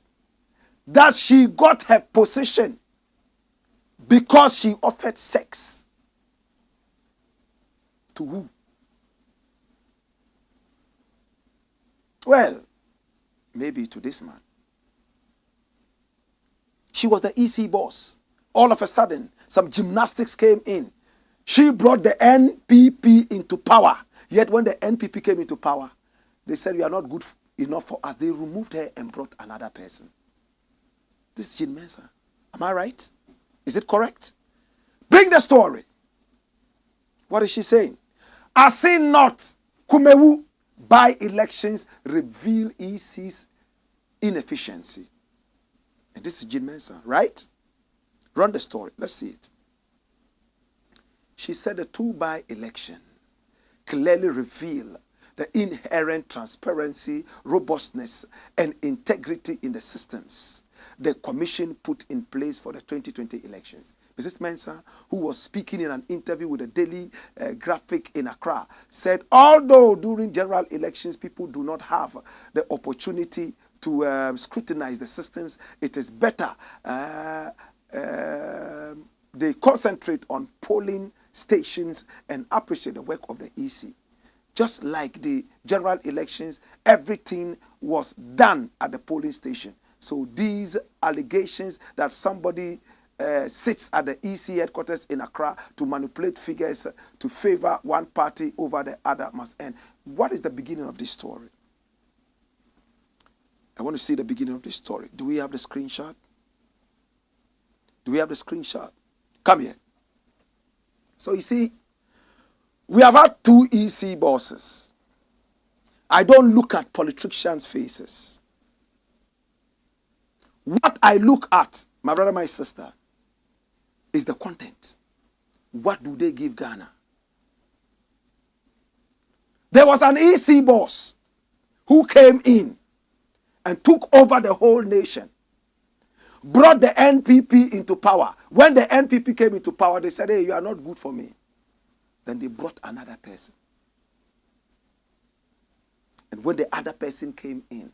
that she got her position because she offered sex. To who? Well, maybe to this man. She was the EC boss. All of a sudden, some gymnastics came in. She brought the NPP into power. Yet when the NPP came into power, they said, "You are not good enough for us." They removed her and brought another person. This is Jean Mensa. Am I right? Is it correct? Bring the story. What is she saying? I see not Kumewu by-elections reveal EC's inefficiency. And this is Jean Mensa, right? Run the story. Let's see it. She said the 2 by-election clearly reveal the inherent transparency, robustness, and integrity in the systems the commission put in place for the 2020 elections. Mrs. Mensa, who was speaking in an interview with the Daily Graphic in Accra, said, although during general elections people do not have the opportunity to scrutinize the systems, it is better they concentrate on polling stations and appreciate the work of the EC. Just like the general elections, everything was done at the polling station. So these allegations that somebody sits at the EC headquarters in Accra to manipulate figures to favor one party over the other must end. What is the beginning of this story? I want to see the beginning of this story. Do we have the screenshot? Do we have the screenshot? Come here. So you see, we have had 2 EC bosses. I don't look at politicians' faces. What I look at, my brother, my sister, is the content. What do they give Ghana? There was an EC boss who came in and took over the whole nation, brought the NPP into power. When the NPP came into power, they said, "Hey, you are not good for me." Then they brought another person. And when the other person came in,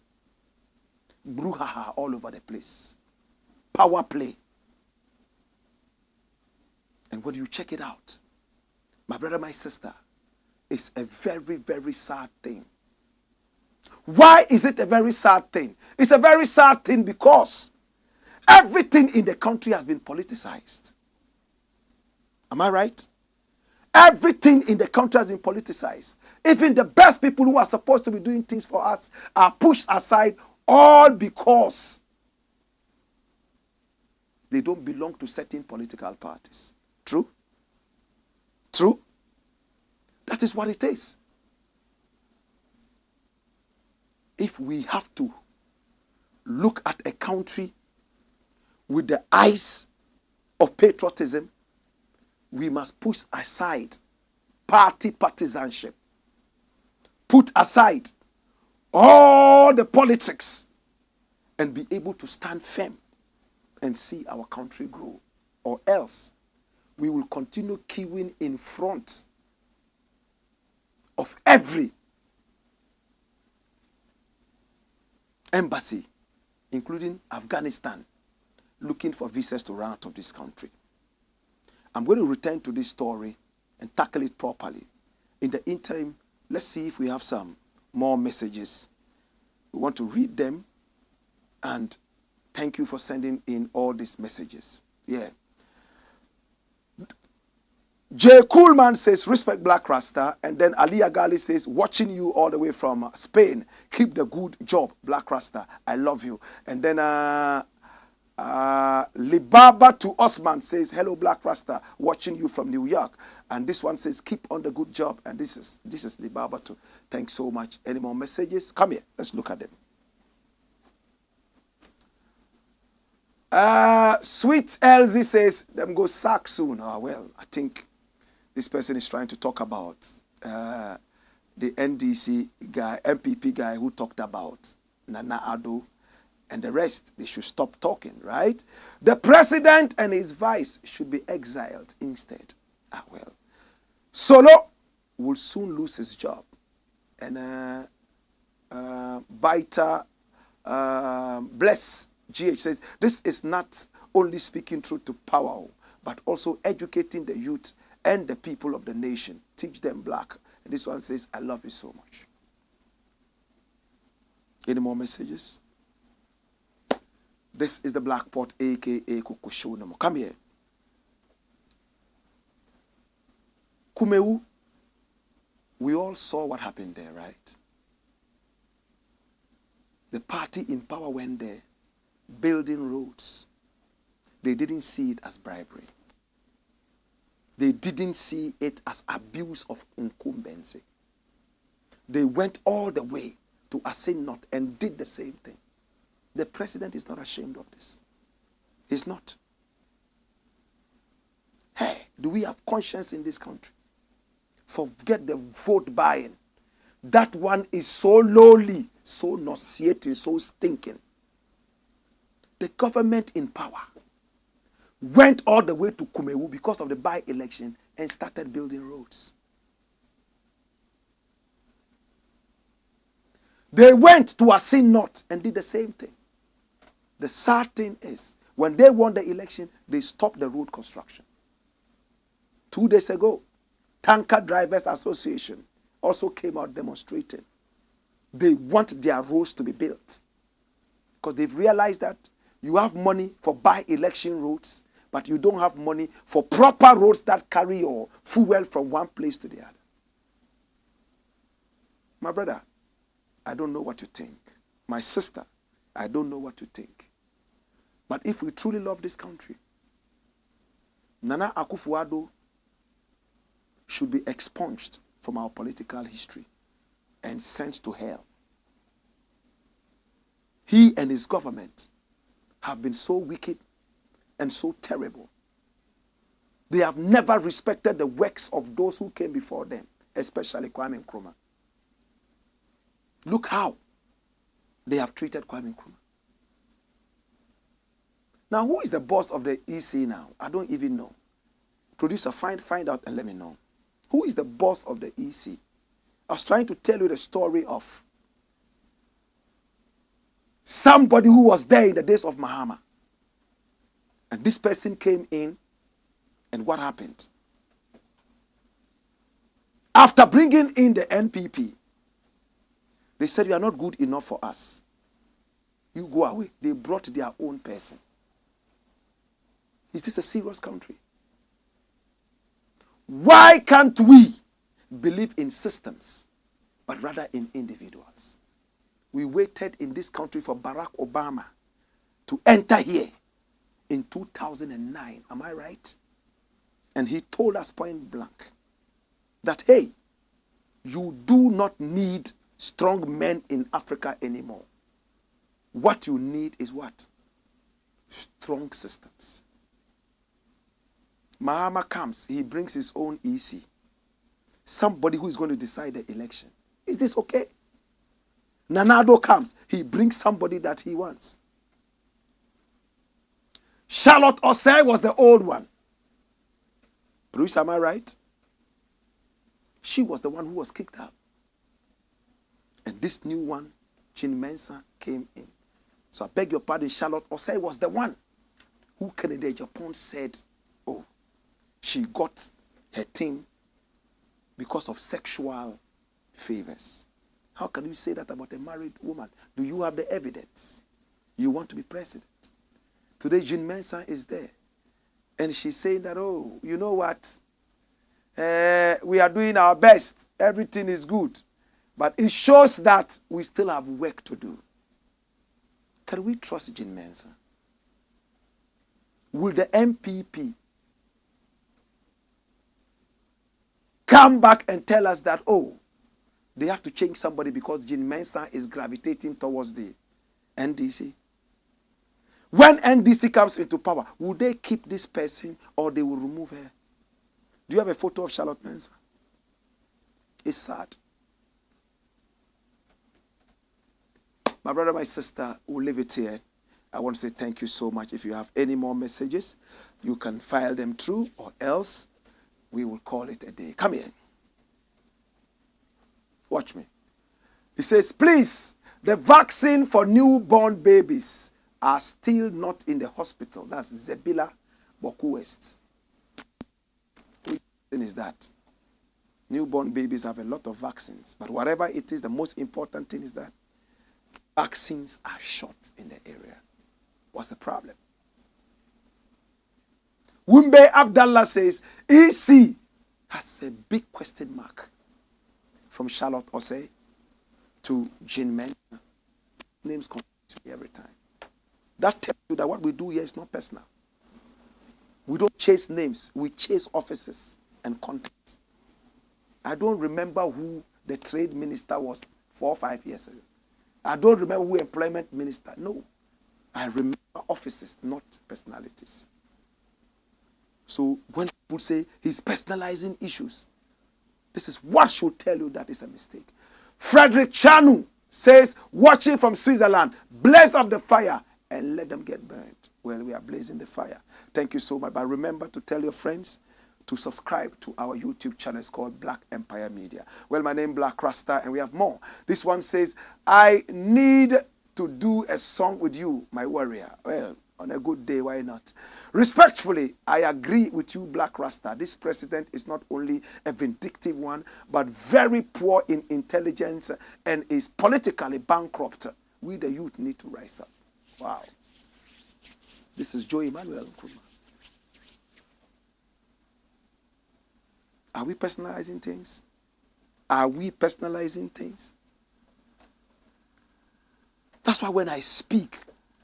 brouhaha all over the place. Power play. And when you check it out, my brother, my sister, it's a very, very sad thing. Why is it a very sad thing? It's a very sad thing because everything in the country has been politicized. Am I right? Everything in the country has been politicized. Even the best people who are supposed to be doing things for us are pushed aside, all because they don't belong to certain political parties. True? True? That is what it is. If we have to look at a country with the eyes of patriotism, we must push aside party partisanship. Put aside all the politics and be able to stand firm and see our country grow. Or else, we will continue queuing in front of every embassy, including Afghanistan, looking for visas to run out of this country. I'm going to return to this story and tackle it properly. In the interim, let's see if we have some more messages. We want to read them, and thank you for sending in all these messages. Yeah. Jay Coolman says, respect Black Rasta. And then Ali Agali says, watching you all the way from Spain. Keep the good job, Black Rasta. I love you. And then Libaba to Osman says, hello, Black Rasta. Watching you from New York. And this one says, keep on the good job. And this is Libaba too. Thanks so much. Any more messages? Come here. Let's look at them. Sweet Elsie says, them go sack soon. Oh, well, I think this person is trying to talk about the NDC guy, MPP guy who talked about Nana Addo and the rest. They should stop talking, right? The president and his vice should be exiled instead. Ah, well. Solo will soon lose his job. And Biter Bless GH says, this is not only speaking truth to power, but also educating the youth and the people of the nation. Teach them Blakk. And this one says, I love you so much. Any more messages? This is the Blakk Pot, a.k.a. Kukushonomo. Come here. Kumewu, we all saw what happened there, right? The party in power went there, building roads. They didn't see it as bribery. They didn't see it as abuse of incumbency. They went all the way to Asinot and did the same thing. The president is not ashamed of this. He's not. Hey, do we have conscience in this country? Forget the vote buying. That one is so lowly, so nauseating, so stinking. The government in power went all the way to Kumewu because of the by-election and started building roads. They went to Asin North and did the same thing. The sad thing is, when they won the election, they stopped the road construction. 2 days ago, Tanker Drivers Association also came out demonstrating. They want their roads to be built. Because they've realized that you have money for by-election roads, but you don't have money for proper roads that carry your fuel from one place to the other. My brother, I don't know what you think. My sister, I don't know what you think. But if we truly love this country, Nana Akufo-Addo should be expunged from our political history and sent to hell. He and his government have been so wicked and so terrible. They have never respected the works of those who came before them, especially Kwame Nkrumah. Look how they have treated Kwame Nkrumah. Now, who is the boss of the EC now? I don't even know. Producer, find out and let me know. Who is the boss of the EC? I was trying to tell you the story of somebody who was there in the days of Mahama. And this person came in, and what happened? After bringing in the NPP, they said, you are not good enough for us. You go away. They brought their own person. Is this a serious country? Why can't we believe in systems, but rather in individuals? We waited in this country for Barack Obama to enter here in 2009. Am I right? And he told us point blank that, hey, you do not need strong men in Africa anymore. What you need is what? Strong systems. Mahama comes, he brings his own EC. Somebody who is going to decide the election. Is this okay? Nana-Addo comes, he brings somebody that he wants. Charlotte Osei was the old one. Bruce, am I right? She was the one who was kicked out. And this new one, MENSA, came in. So I beg your pardon, Charlotte Osei was the one who Kennedy Japan said, oh, she got her thing because of sexual favors. How can you say that about a married woman? Do you have the evidence? You want to be president. Today, MENSA is there. And she's saying that, oh, you know what? We are doing our best. Everything is good. But it shows that we still have work to do. Can we trust MENSA? Will the MPP come back and tell us that, oh, they have to change somebody because MENSA is gravitating towards the NDC? When NDC comes into power, will they keep this person or they will remove her? Do you have a photo of Charlotte MENSA? It's sad. My brother, my sister, we'll leave it here. I want to say thank you so much. If you have any more messages, you can file them through, or else we will call it a day. Come here. Watch me. He says, please, the vaccine for newborn babies are still not in the hospital. That's Zebila Boku West. Which thing is that? Newborn babies have a lot of vaccines. But whatever it is, the most important thing is that vaccines are short in the area. What's the problem? Wumbe Abdallah says, EC has a big question mark. From Charlotte Osei to Jean Mensa. Names come to me every time. That tells you that what we do here is not personal. We don't chase names. We chase offices and content. I don't remember who the trade minister was 4 or 5 years ago. I don't remember who employment minister. No. I remember offices, not personalities. So when people say he's personalizing issues, this is what should tell you that is a mistake. Frederick Chanu says, watching from Switzerland, blaze up the fire and let them get burned. Well, we are blazing the fire. Thank you so much. But remember to tell your friends to subscribe to our YouTube channel. It's called Blakk Empire Media. Well, my name is Blakk RASTA, and we have more. This one says, I need to do a song with you, my warrior. Well, on a good day, why not? Respectfully, I agree with you, Blakk RASTA. This president is not only a vindictive one, but very poor in intelligence and is politically bankrupt. We, the youth, need to rise up. Wow. This is Joe Emmanuel Nkrumah. Are we personalizing things? Are we personalizing things? That's why when I speak,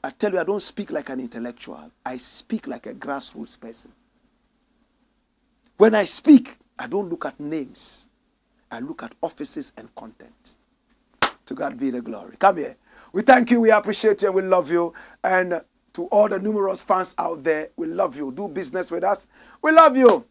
I tell you I don't speak like an intellectual. I speak like a grassroots person. When I speak, I don't look at names. I look at offices and content. To God be the glory. Come here. We thank you, we appreciate you, and we love you. And to all the numerous fans out there, we love you. Do business with us. We love you.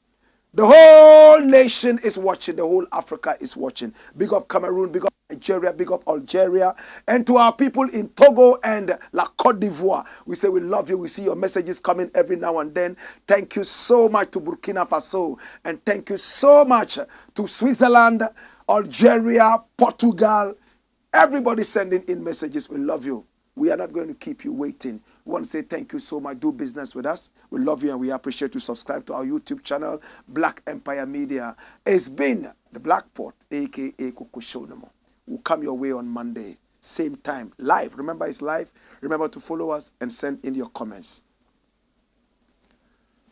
The whole nation is watching. The whole Africa is watching. Big up Cameroon, big up Nigeria, big up Algeria. And to our people in Togo and La Côte d'Ivoire, we say we love you. We see your messages coming every now and then. Thank you so much to Burkina Faso. And thank you so much to Switzerland, Algeria, Portugal. Everybody sending in messages. We love you. We are not going to keep you waiting. We want to say thank you so much. Do business with us. We love you and we appreciate you. Subscribe to our YouTube channel, Blakk Empire Media. It's been the Blackport, a.k.a. Kokushonomo. We'll come your way on Monday. Same time. Live. Remember, it's live. Remember to follow us and send in your comments.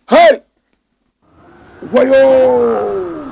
Hey! Wayo!